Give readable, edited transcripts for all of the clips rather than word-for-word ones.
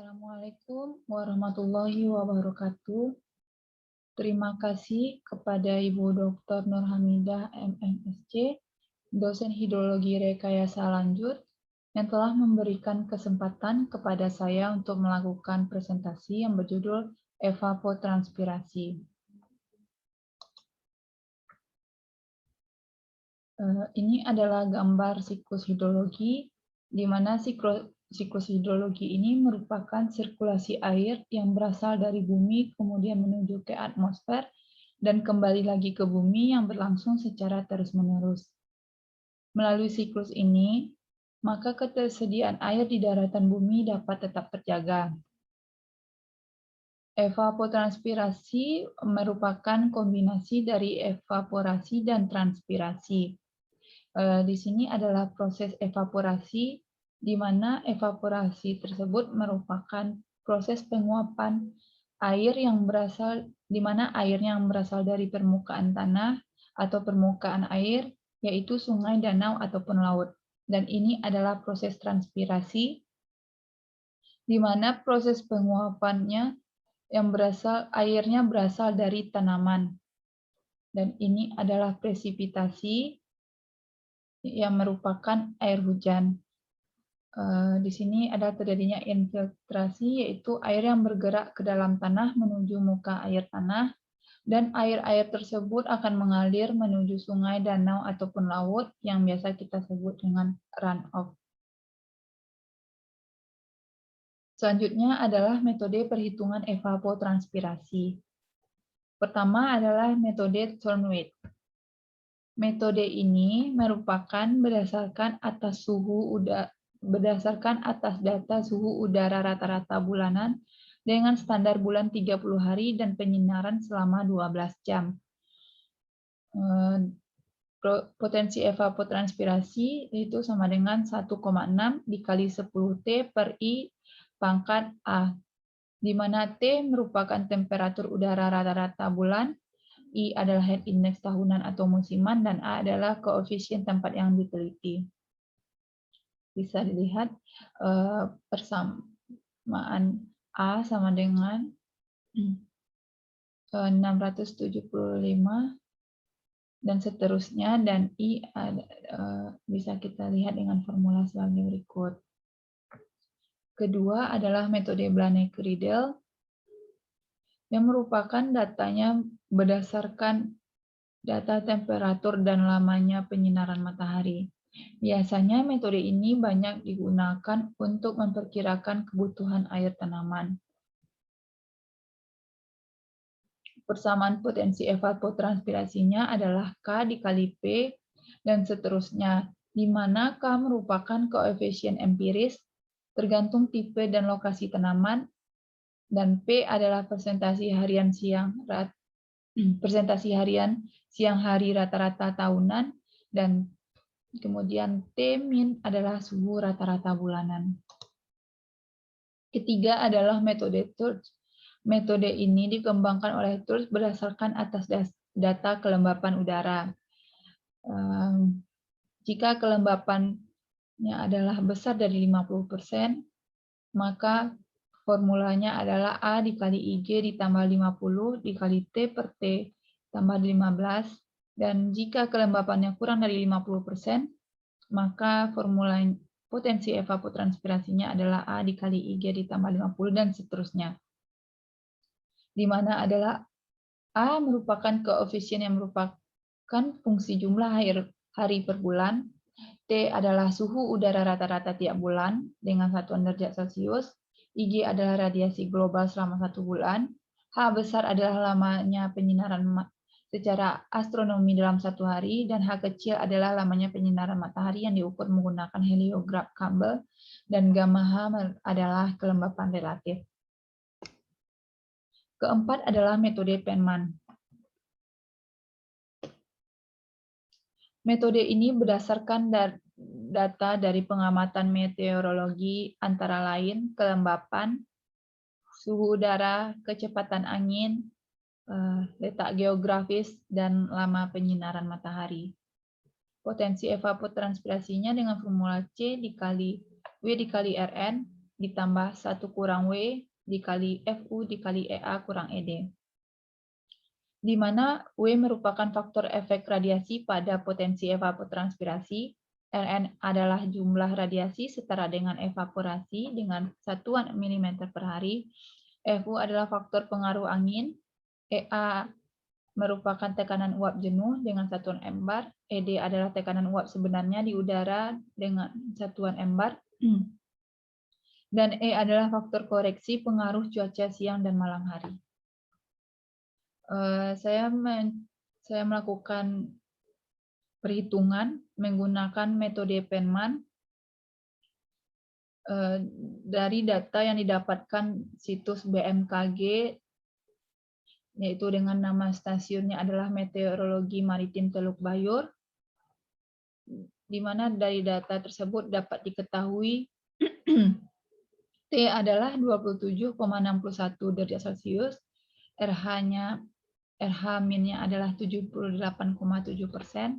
Assalamualaikum warahmatullahi wabarakatuh. Terima kasih kepada Ibu Dr. Nurhamidah MMSC, dosen hidrologi rekayasa lanjut, yang telah memberikan kesempatan kepada saya untuk melakukan presentasi yang berjudul evapotranspirasi. Ini adalah gambar siklus hidrologi, di mana siklus hidrologi ini merupakan sirkulasi air yang berasal dari bumi kemudian menuju ke atmosfer dan kembali lagi ke bumi yang berlangsung secara terus-menerus. Melalui siklus ini, maka ketersediaan air di daratan bumi dapat tetap terjaga. Evapotranspirasi merupakan kombinasi dari evaporasi dan transpirasi. Di sini adalah proses evaporasi, di mana evaporasi tersebut merupakan proses penguapan air yang berasal, di mana airnya yang berasal dari permukaan tanah atau permukaan air, yaitu sungai, danau, ataupun laut. Dan ini adalah proses transpirasi, di mana proses penguapannya yang airnya berasal dari tanaman. Dan ini adalah presipitasi, yang merupakan air hujan. Di sini ada terjadinya infiltrasi, yaitu air yang bergerak ke dalam tanah menuju muka air tanah, dan air-air tersebut akan mengalir menuju sungai, danau, ataupun laut yang biasa kita sebut dengan runoff. Selanjutnya adalah metode perhitungan evapotranspirasi. Pertama adalah metode Thornwick. Metode ini merupakan berdasarkan atas data suhu udara rata-rata bulanan dengan standar bulan 30 hari dan penyinaran selama 12 jam. Potensi evapotranspirasi itu sama dengan 1,6 dikali 10T per I pangkat A, di mana T merupakan temperatur udara rata-rata bulan, I adalah heat index tahunan atau musiman, dan A adalah koefisien tempat yang diteliti. Bisa dilihat persamaan A sama dengan 675 dan seterusnya, dan I bisa kita lihat dengan formula sebagai berikut. Kedua adalah metode Blaney-Riedel, yang merupakan datanya berdasarkan data temperatur dan lamanya penyinaran matahari. Biasanya metode ini banyak digunakan untuk memperkirakan kebutuhan air tanaman. Persamaan potensi evapotranspirasinya adalah K dikali P dan seterusnya, di mana K merupakan koefisien empiris tergantung tipe dan lokasi tanaman, dan P adalah persentase harian siang hari rata-rata tahunan, dan kemudian T min adalah suhu rata-rata bulanan. Ketiga adalah metode Thurs. Metode ini dikembangkan oleh Thurs berdasarkan atas data kelembapan udara. Jika kelembapannya adalah besar dari 50%, maka formulanya adalah A dikali IG ditambah 50 dikali T per T tambah 15, dan jika kelembapannya kurang dari 50%, maka formula potensi evapotranspirasinya adalah A dikali IG ditambah 50 dan seterusnya. Di mana adalah A merupakan koefisien yang merupakan fungsi jumlah hari per bulan, T adalah suhu udara rata-rata tiap bulan dengan satuan derajat Celcius, IG adalah radiasi global selama 1 bulan, H besar adalah lamanya penyinaran secara astronomi dalam 1 hari, dan H kecil adalah lamanya penyinaran matahari yang diukur menggunakan heliograf Campbell, dan gamma H adalah kelembapan relatif. Keempat adalah metode Penman. Metode ini berdasarkan data dari pengamatan meteorologi, antara lain kelembapan, suhu udara, kecepatan angin, letak geografis, dan lama penyinaran matahari. Potensi evapotranspirasinya dengan formula C dikali W dikali Rn, ditambah 1 kurang W dikali FU dikali EA kurang ED. Di mana W merupakan faktor efek radiasi pada potensi evapotranspirasi, Rn adalah jumlah radiasi setara dengan evaporasi dengan satuan mm per hari, Fu adalah faktor pengaruh angin, EA merupakan tekanan uap jenuh dengan satuan M-bar, ED adalah tekanan uap sebenarnya di udara dengan satuan M-bar, dan E adalah faktor koreksi pengaruh cuaca siang dan malam hari. Saya melakukan perhitungan menggunakan metode Penman dari data yang didapatkan situs BMKG, yaitu dengan nama stasiunnya adalah Meteorologi Maritim Teluk Bayur, di mana dari data tersebut dapat diketahui T adalah 27,61 derajat Celcius, RH-nya adalah 78,7%,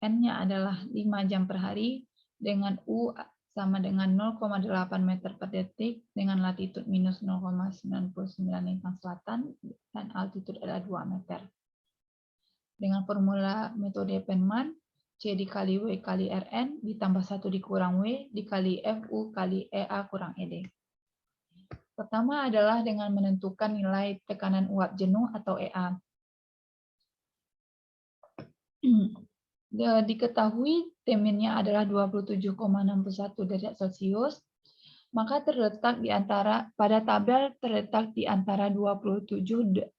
N-nya adalah 5 jam per hari, dengan U sama dengan 0,8 meter per detik, dengan latitud minus 0,99 lintang selatan, dan altitud adalah 2 meter. Dengan formula metode Penman, C dikali W kali Rn, ditambah 1 dikurang W, dikali Fu kali EA kurang ED. Pertama adalah dengan menentukan nilai tekanan uap jenuh atau EA. Diketahui T-nya adalah 27,61 derajat Celcius, maka terletak di antara pada tabel terletak di antara 27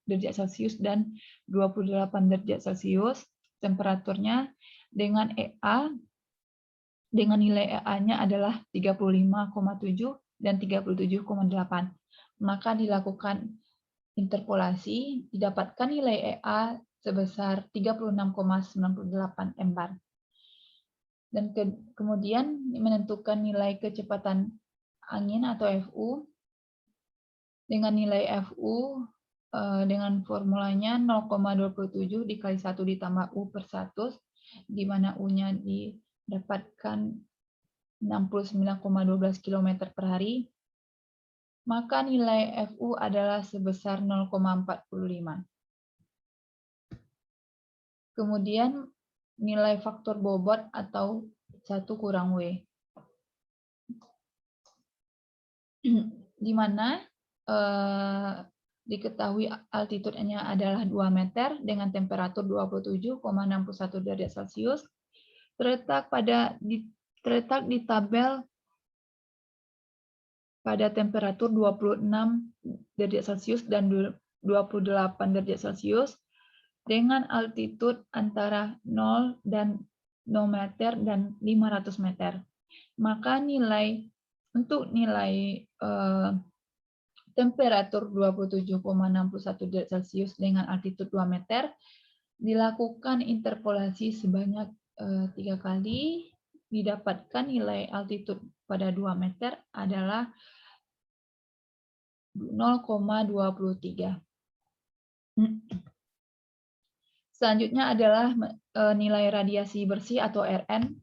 derajat Celcius dan 28 derajat Celcius temperaturnya dengan EA dengan nilai EA-nya adalah 35,7 dan 37,8. Maka dilakukan interpolasi, didapatkan nilai EA sebesar 36,98 M-bar. Dan kemudian menentukan nilai kecepatan angin atau Fu. Dengan nilai Fu dengan formulanya 0,27 dikali 1 ditambah U per 100, di mana U-nya didapatkan 69,12 km per hari, maka nilai Fu adalah sebesar 0,45. Kemudian nilai faktor bobot atau 1 kurang W. Di mana diketahui altitudenya adalah 2 meter dengan temperatur 27,61 derajat Celcius, terletak di tabel pada temperatur 26 derajat Celcius dan 28 derajat Celcius, dengan altitud antara 0 meter dan 500 meter. Maka untuk nilai temperatur 27,61 derajat Celcius dengan altitud 2 meter dilakukan interpolasi sebanyak 3 kali, didapatkan nilai altitud pada 2 meter adalah 0,23. Selanjutnya adalah nilai radiasi bersih atau Rn,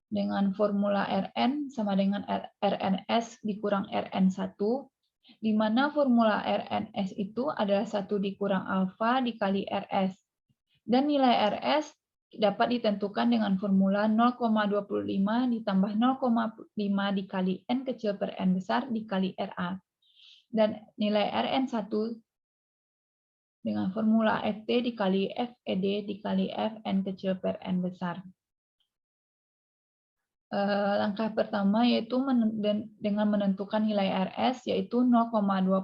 dengan formula Rn sama dengan Rns dikurang Rn1, di mana formula Rns itu adalah 1 dikurang alfa dikali Rs. Dan nilai Rs dapat ditentukan dengan formula 0,25 ditambah 0,5 dikali N kecil per N besar dikali Ra. Dan nilai Rn1 dengan formula Ft dikali Fed dikali Fn kecil per N besar. Langkah pertama yaitu dengan menentukan nilai Rs, yaitu 0,25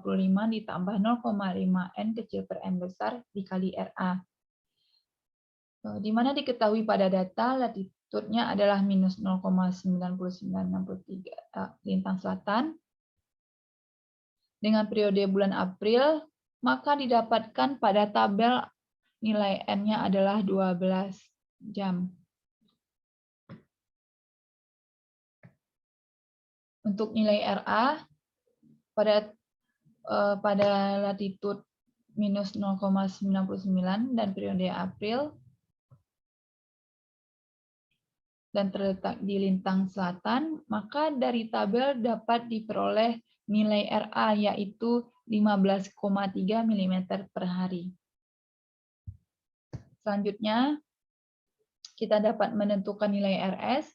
ditambah 0,5 N kecil per N besar dikali Ra. Di mana diketahui pada data latitudenya adalah minus 0,9963 lintang selatan. Dengan periode bulan April, maka didapatkan pada tabel nilai N-nya adalah 12 jam. Untuk nilai Ra pada latitud minus 0,99 dan periode April, dan terletak di lintang selatan, maka dari tabel dapat diperoleh nilai RA yaitu 15,3 mm per hari. Selanjutnya, kita dapat menentukan nilai RS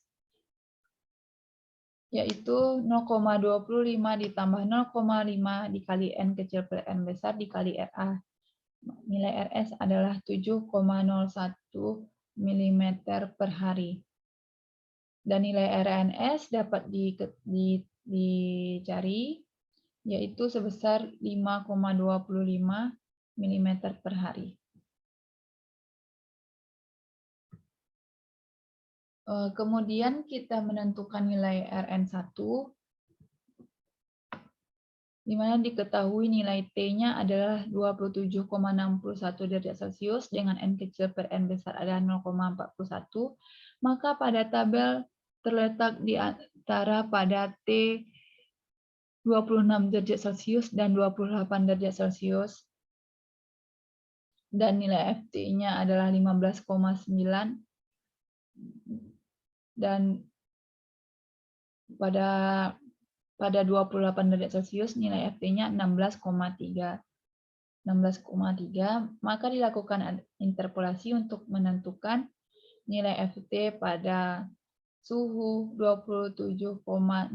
yaitu 0,25 ditambah 0,5 dikali N kecil per N besar dikali RA. Nilai RS adalah 7,01 mm per hari. Dan nilai RNS dapat dicari, yaitu sebesar 5,25 mm per hari. Kemudian kita menentukan nilai Rn1, di mana diketahui nilai T-nya adalah 27,61 derajat Celcius dengan N kecil per N besar adalah 0,41, maka pada tabel terletak di antara pada T 26 derajat Celcius dan 28 derajat Celcius, dan nilai FT-nya adalah 15,9, dan pada 28 derajat Celcius nilai FT-nya 16,3, maka dilakukan interpolasi untuk menentukan nilai FT pada suhu 27,61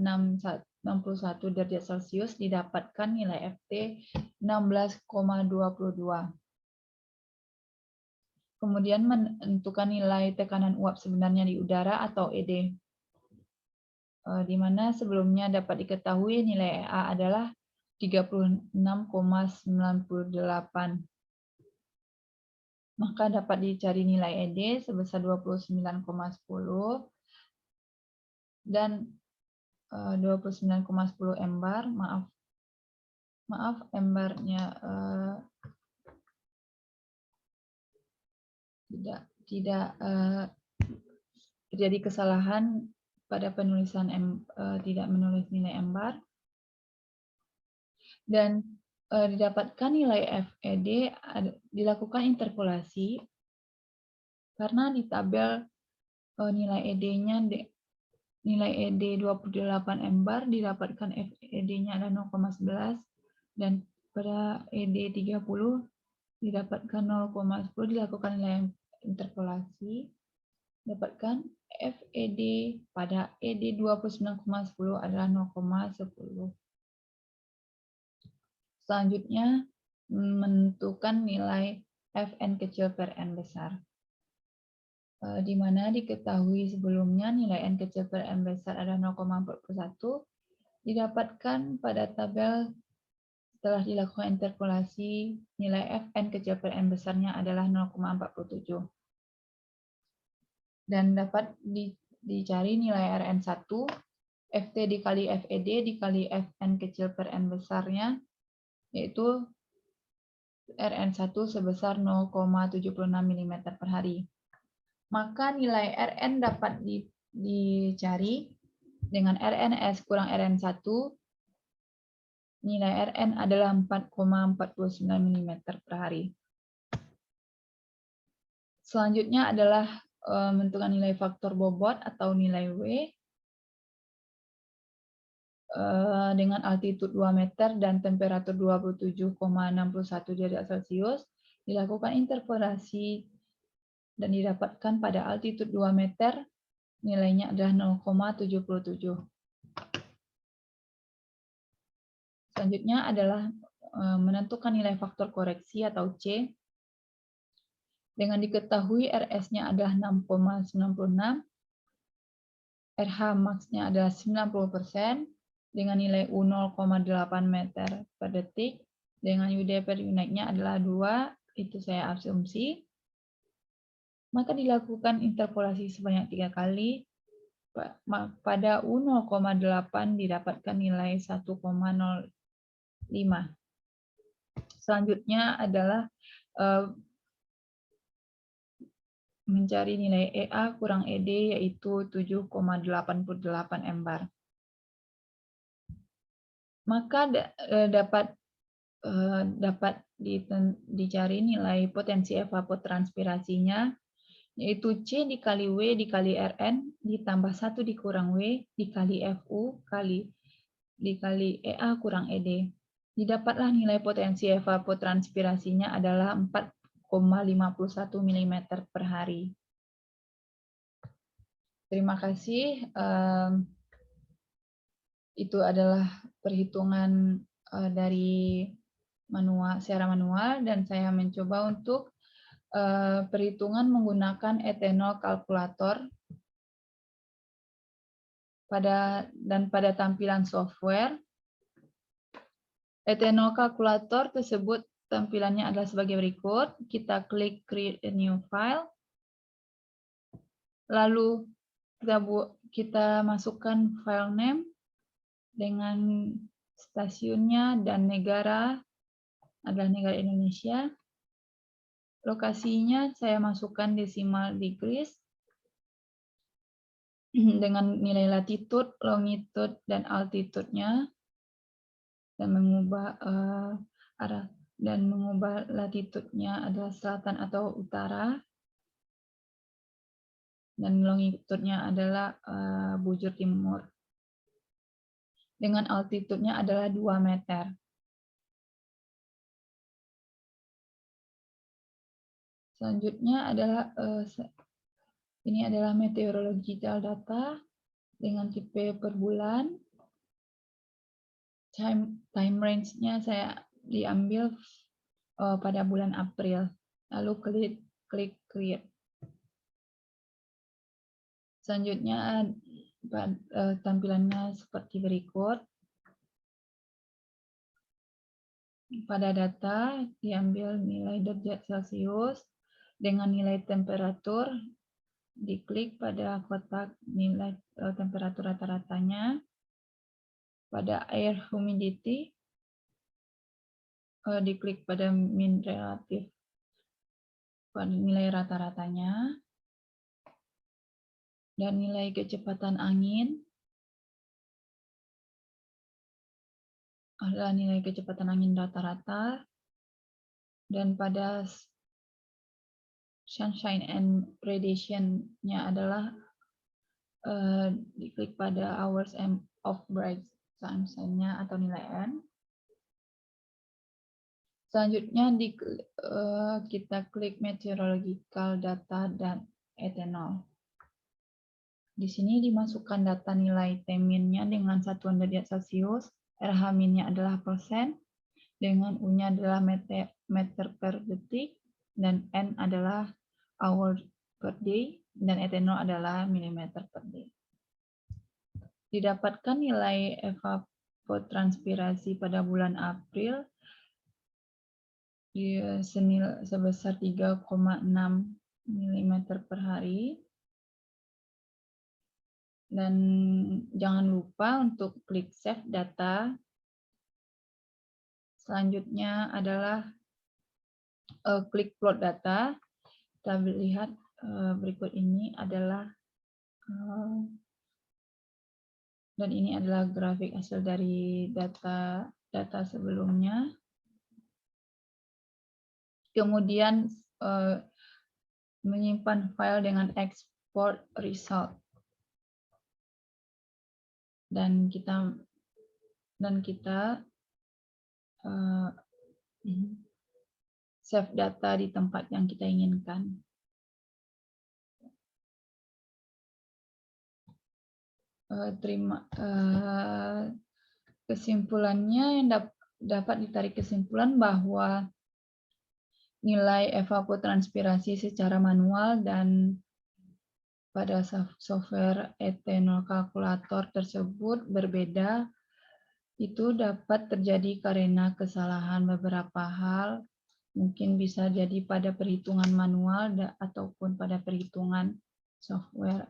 derajat Celcius didapatkan nilai FT 16,22. Kemudian menentukan nilai tekanan uap sebenarnya di udara atau ED, di mana sebelumnya dapat diketahui nilai EA adalah 36,98. Maka dapat dicari nilai ED sebesar 29,10 dan 29,10 embar. Maaf embarnya tidak terjadi kesalahan pada penulisan, tidak menulis nilai embar, dan didapatkan nilai FED, dilakukan interpolasi karena di tabel nilai ED-nya nilai ED 28 embar didapatkan FED-nya adalah 0,11, dan pada ED 30 didapatkan 0,10, dilakukan nilai interpolasi, dapatkan FED pada ED 29,10 adalah 0,10. Selanjutnya, menentukan nilai Fn kecil per N besar. Di mana diketahui sebelumnya nilai N kecil per N besar adalah 0,41, didapatkan pada tabel setelah dilakukan interpolasi, nilai Fn kecil per N besarnya adalah 0,47. Dan dapat dicari nilai Rn1, Ft dikali Fed dikali Fn kecil per N besarnya, yaitu Rn1 sebesar 0,76 mm per hari. Maka nilai Rn dapat dicari dengan Rns kurang Rn1, nilai Rn adalah 4,49 mm per hari. Selanjutnya adalah menentukan nilai faktor bobot atau nilai W dengan altitude 2 meter dan temperatur 27,61 derajat Celcius, dilakukan interpolasi dan didapatkan pada altitude 2 meter nilainya adalah 0,77. Selanjutnya adalah menentukan nilai faktor koreksi atau C. Dengan diketahui RS-nya adalah 6,96, RH max-nya adalah 90%, dengan nilai U 0,8 meter per detik, dengan UD per unitnya adalah 2, itu saya asumsi. Maka dilakukan interpolasi sebanyak 3 kali. Pada U 0,8 didapatkan nilai 1,05. Selanjutnya adalah mencari nilai EA kurang ED, yaitu 7,88 embar. Maka dapat dicari nilai potensi evapotranspirasinya, yaitu C dikali W dikali Rn ditambah 1 dikurang W dikali Fu dikali EA kurang ED. Didapatlah nilai potensi evapotranspirasinya adalah 4,51 mm per hari. Terima kasih. Itu adalah perhitungan dari secara manual, dan saya mencoba untuk perhitungan menggunakan ethanol kalkulator pada tampilan software. Ethanol kalkulator tersebut tampilannya adalah sebagai berikut. Kita klik create a new file. Lalu kita masukkan file name dengan stasiunnya dan negara adalah negara Indonesia. Lokasinya saya masukkan decimal degrees dengan nilai latitude, longitude, dan altitude-nya, dan mengubah arah dan mengubah latitude-nya adalah selatan atau utara, dan longitude-nya adalah bujur timur. Dengan altitude-nya adalah 2 meter. Selanjutnya adalah ini adalah meteorological data dengan tipe per bulan. Time range-nya saya diambil pada bulan April. Lalu klik create. Selanjutnya tampilannya seperti berikut. Pada data diambil nilai derajat Celcius dengan nilai temperatur, diklik pada kotak nilai temperatur rata-ratanya. Pada air humidity, diklik pada mean relatif pada nilai rata-ratanya, dan nilai kecepatan angin adalah nilai kecepatan angin rata-rata, dan pada sunshine and radiation-nya adalah diklik pada hours of bright sunshine-nya atau nilai N. Selanjutnya kita klik meteorological data dan ethanol. Di sini dimasukkan data nilai T-min-nya dengan satuan derajat Celcius, RH-min-nya adalah persen, dengan U-nya adalah meter per detik, dan N adalah hour per day, dan ethanol adalah milimeter per day. Didapatkan nilai evapotranspirasi pada bulan April sebesar 3,6 mm per hari. Dan jangan lupa untuk klik save data. Selanjutnya adalah klik plot data. Kita lihat berikut ini adalah dan ini adalah grafik hasil dari data sebelumnya. Kemudian menyimpan file dengan export result, dan kita save data di tempat yang kita inginkan. Kesimpulannya, yang dapat ditarik kesimpulan bahwa nilai evapotranspirasi secara manual dan pada software ethanol kalkulator tersebut berbeda. Itu dapat terjadi karena kesalahan beberapa hal, mungkin bisa jadi pada perhitungan manual ataupun pada perhitungan software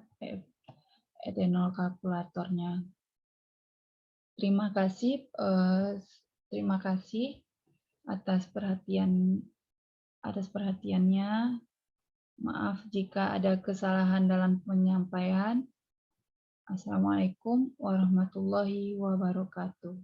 ethanol kalkulatornya. Terima kasih atas perhatiannya. Maaf jika ada kesalahan dalam penyampaian. Assalamualaikum warahmatullahi wabarakatuh.